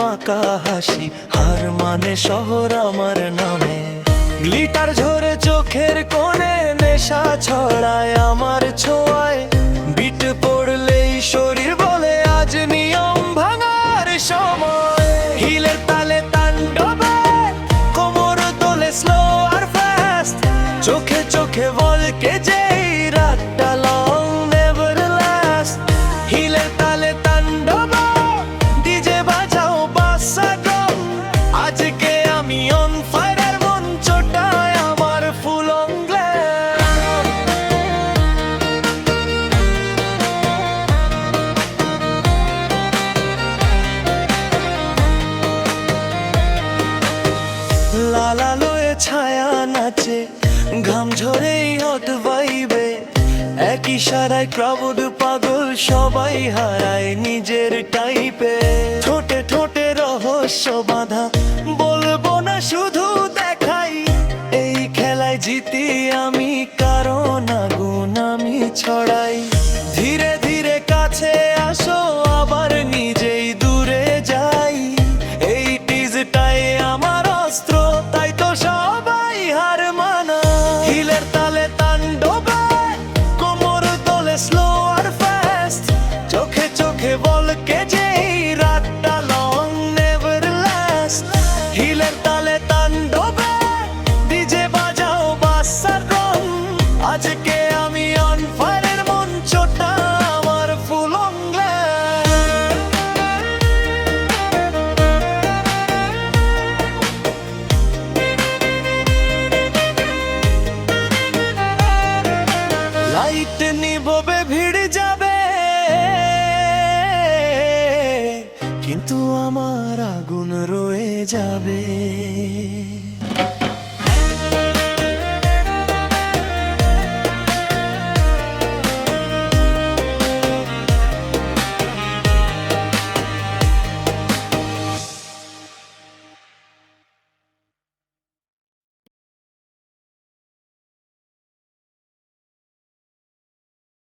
বাঁকা হাসি, হার মানে শহর আমার নামে। গ্লিটার ঝরে চোখের কোণে, নেশা ছড়ায় আমার ছোঁয়ায়। বিট পড়লেই শরীর বলে আজ নিয়ম ভাঙার সময়। হিলের তালে তাণ্ডবে কোমর তোলে স্লো আর ফাস্ট, চোখে চোখে বলকে যেই রাতটা লং নেভার লাস্ট। হিলের তালে তাণ্ডবে ডিজে বাজাও বাসা ড্রাম, আজকে আমি অন ফায়ার, মঞ্চটায় আমার ফুল অন গ্ল্যাম। লালালোয় ছায়া নাচে, ঘাম ঝরেই হট ভাইবে। এক ইশারায় ক্রাউড পাগল, সবাই হারায় নিজের টাইপে। ঠোঁটে ঠোঁটে রহস্য বাঁধা, বলবো না শুধু দেখাই। এই খেলায় জিতি আমি, কারণ আগুন আমি ছড়াই। ধীরে ধীরে কাছে আসো, আবার নিজেই দূরে যাই। এই টিজটাই আমার অস্ত্র, তাই তো সবাই হার মানা। হিলের তালে তাণ্ডবে কোমর তোলে স্লো আর ফাস্ট, চোখে চোখে বলকে যেই রাতটা লং নেভার লাস্ট। হিলের তালে তাণ্ডবে ডিজে বাজাও বাসা ড্রাম, আজকে আমি অন ফায়ার, মঞ্চটা আমার ফুল অন গ্ল্যাম। লাইট নিববে ভিড় যাবে, কিন্তু আমার আগুন রয়ে যাবে।